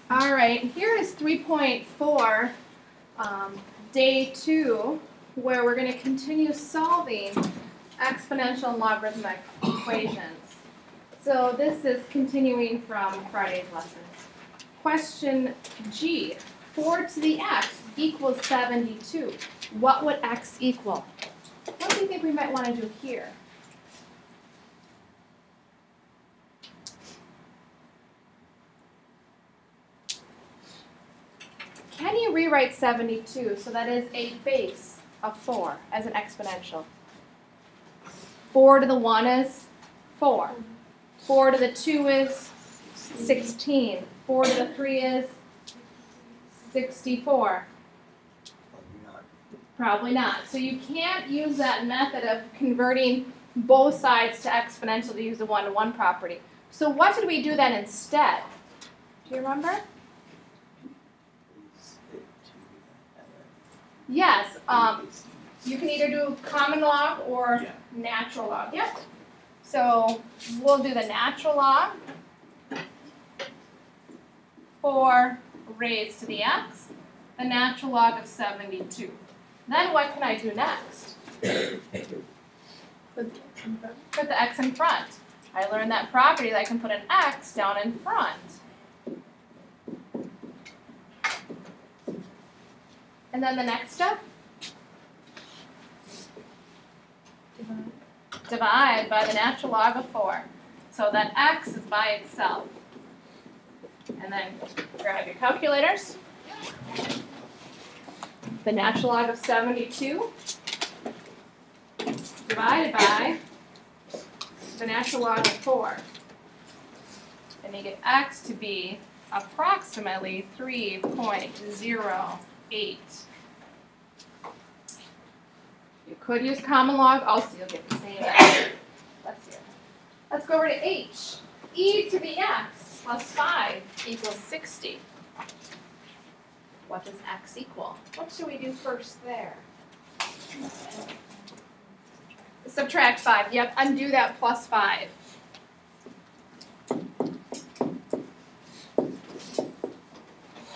All right, here is 3.4, day 2, where we're going to continue solving exponential and logarithmic equations. So this is continuing from Friday's lesson. Question G, 4 to the x equals 72. What would x equal? What do you think we might want to do here? Can you rewrite 72 so that is a base of 4 as an exponential? 4 to the 1 is 4. 4 to the 2 is 16. 4 to the 3 is 64. Probably not. So you can't use that method of converting both sides to exponential to use the one-to-one property. So what did we do then instead? Do you remember? Yes, you can either do common log or natural log. Yep. So we'll do the natural log, 4 raised to the x, the natural log of 72. Then what can I do next? Put the x in front. I learned that property that I can put an x down in front. And then the next step? Divide by the natural log of 4. So that x is by itself. And then grab your calculators. The natural log of 72 divided by the natural log of 4. And you get x to be approximately 3.08. You could use common log, also you'll get the same answer. Let's see it. Let's go over to h. E to the x plus 5 equals 60. What does x equal? What should we do first there? Subtract 5. Yep, undo that plus 5.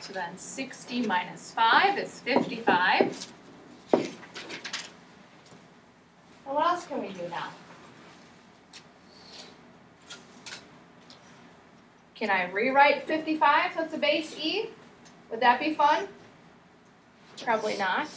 So then 60 minus 5 is 55. And what else can we do now? Can I rewrite 55 so it's a base e? Would that be fun? Probably not.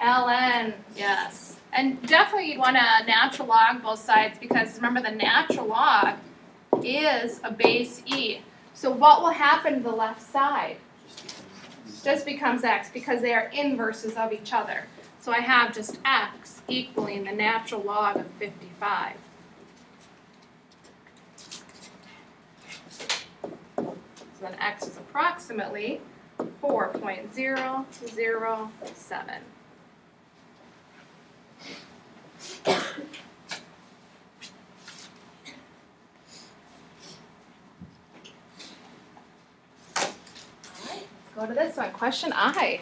ln, yes. And definitely you'd want to natural log both sides because remember the natural log is a base e. So what will happen to the left side? Just becomes x because they are inverses of each other. So I have just x equaling the natural log of 55. So then x is approximately 4.007. Go to this one, question I.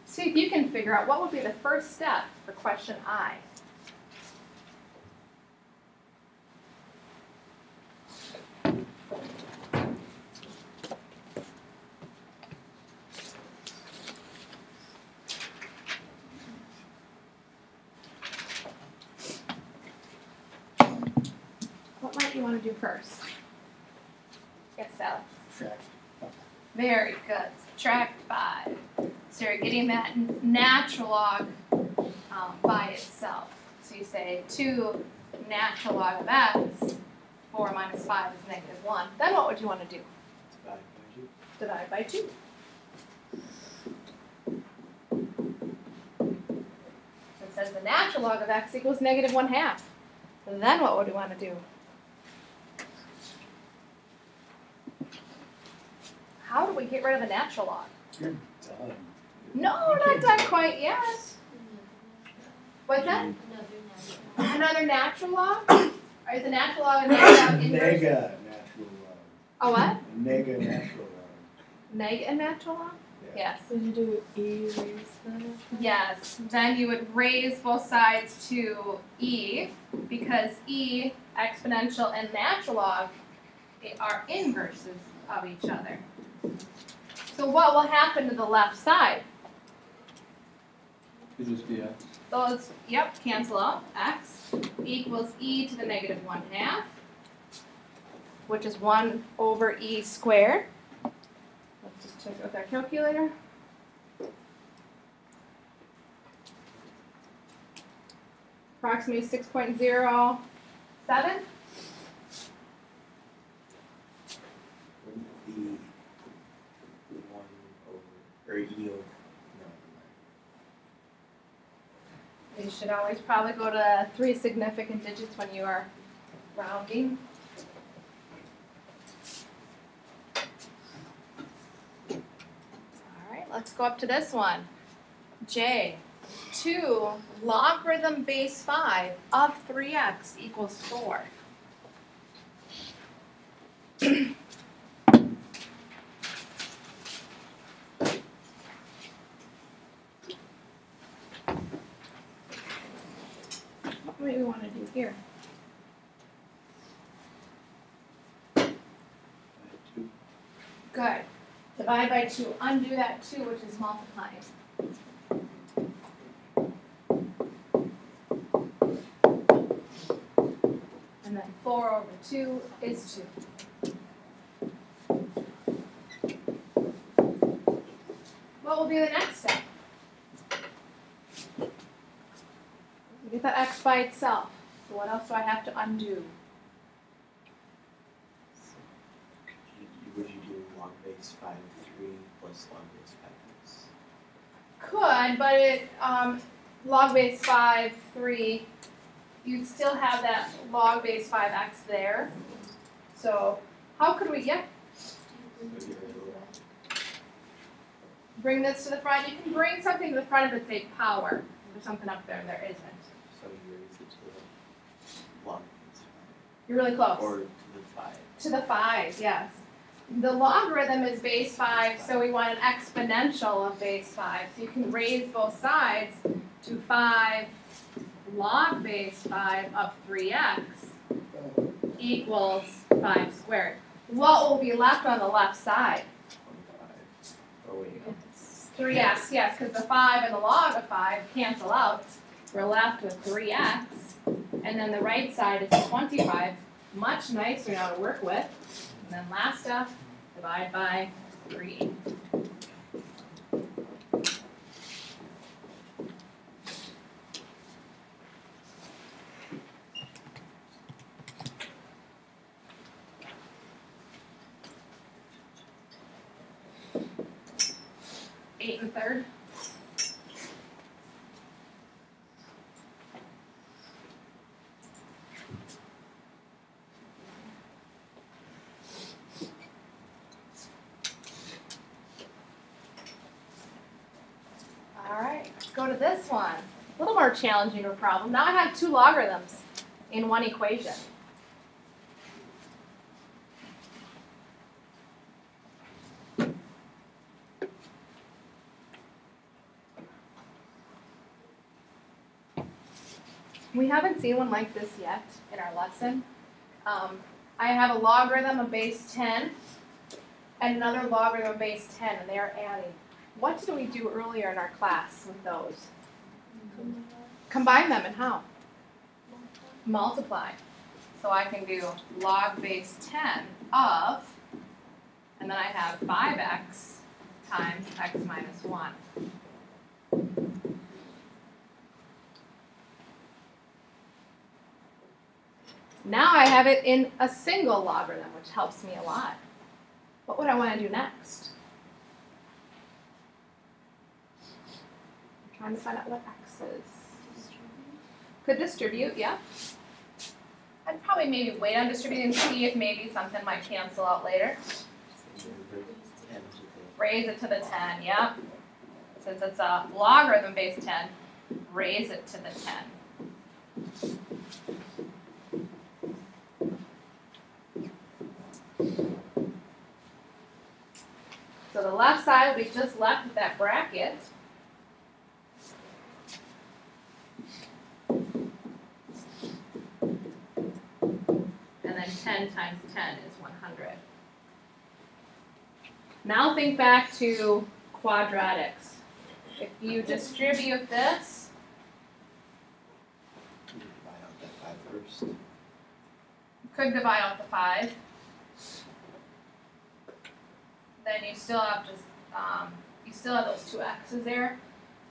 See if you can figure out what would be the first step for question I. What might you want to do first? Yes, Sally. Very good. Subtract 5. So you're getting that natural log by itself. So you say 2 natural log of x, 4 minus 5 is negative 1. Then what would you want to do? Divide by 2. It says the natural log of x equals negative 1/2. Then what would we want to do? How do we get rid of the natural log? You're done. No, we're not done quite yet. What's that? Another natural log? Or is the natural log a natural log inverse? Nega natural log. A what? Nega natural log. Nega natural log? Yes. Would you do e raised then? Yes. Then you would raise both sides to e, because e, exponential, and natural log are inverses of each other. So what will happen to the left side? Could just be x. Those, yep, cancel out. X equals e to the negative 1/2, which is 1 over e squared. Let's just check it with our calculator. Approximately 6.07. Wouldn't be 1 over, or e over, no. You should always probably go to 3 significant digits when you are rounding. All right, let's go up to this one. J, 2 logarithm base 5 of 3x equals 4. What do we want to do here? Good. Divide by 2. Undo that 2, which is multiplying. And then 4 over 2 is 2. What will be the next step? We get that x by itself. So what else do I have to undo? Would you do log base 5 of 3 plus log base 5x? Could, but it log base 5, 3, you'd still have that log base 5x there. So how could we bring this to the front? You can bring something to the front if it's a power. There's something up there and there isn't. So you raise it to the log base 5. You're really close. Or to the 5. To the 5, yes. The logarithm is base 5, so we want an exponential of base 5. So you can raise both sides to 5 log base 5 of 3x equals 5 squared. What will be left on the left side? 25. Oh wait. 3x, yes, because the 5 and the log of 5 cancel out. We're left with 3x. And then the right side is 25. Much nicer now to work with. And then last step, divide by 3. Eight and a third. Go to this one. A little more challenging of a problem. Now I have 2 logarithms in one equation. We haven't seen one like this yet in our lesson. I have a logarithm of base 10 and another logarithm of base 10, and they are adding. What did we do earlier in our class with those? Combine them, and how? Multiply. So I can do log base 10 of, and then I have 5x times x minus 1. Now I have it in a single logarithm, which helps me a lot. What would I want to do next? I'm trying to find out what x is. Could distribute, yeah. I'd probably maybe wait on distributing and see if maybe something might cancel out later. Raise it to the 10, yep. Since it's a logarithm base 10, raise it to the 10. So the left left side will be just left with that bracket. And then 10 times 10 is 100. Now think back to quadratics. If you distribute this, Can you divide out that 5 first? you could divide out the 5. Then you still have just you still have those 2 x's there.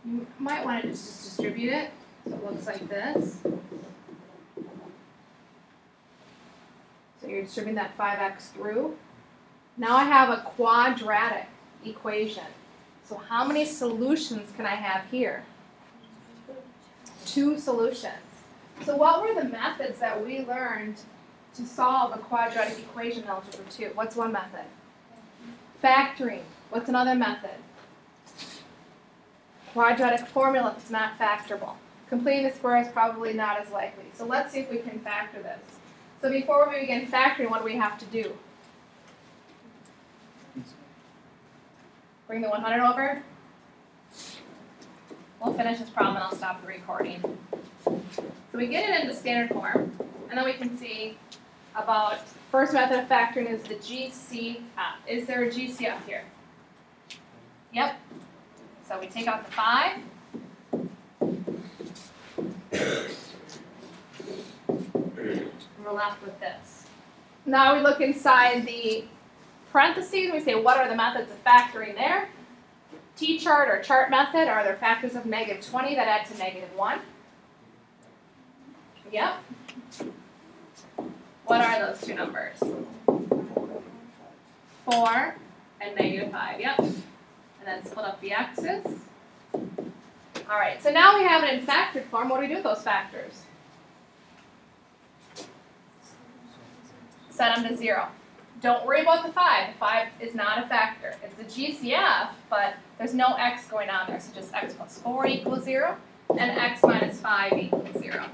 You might want to just distribute it so it looks like this. So you're distributing that 5x through. Now I have a quadratic equation. So how many solutions can I have here? 2 solutions. So what were the methods that we learned to solve a quadratic equation in Algebra 2? What's one method? Factoring. What's another method? Quadratic formula if it's not factorable. Completing the square is probably not as likely. So let's see if we can factor this. So before we begin factoring, what do we have to do? Bring the 100 over. We'll finish this problem and I'll stop the recording. So we get it into standard form, and then we can see about first method of factoring is the GCF. Is there a GCF here? Yep. So we take out the 5. We're left with this. Now we look inside the parentheses and we say, what are the methods of factoring there? T-chart or chart method, are there factors of -20 that add to -1? Yep. What are those 2 numbers? 4 and -5, yep. And then split up the x's. All right, so now we have it in factored form. What do we do with those factors? Set them to 0. Don't worry about the 5. The 5 is not a factor. It's the GCF, but there's no x going on there. So just x plus 4 equals 0, and x minus 5 equals 0.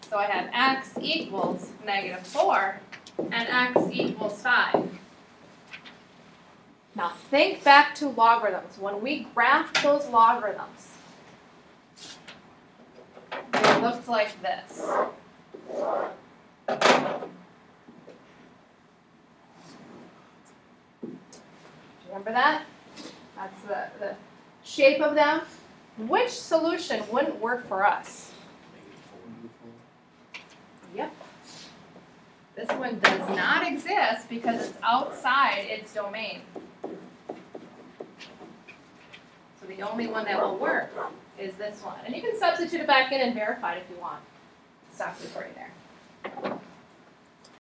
So I have x equals -4, and x equals 5. Now think back to logarithms. When we graphed those logarithms, it looked like this. Remember that? That's the shape of them. Which solution wouldn't work for us? Yep. This one does not exist because it's outside its domain. So the only one that will work is this one. And you can substitute it back in and verify it if you want. Stop recording there.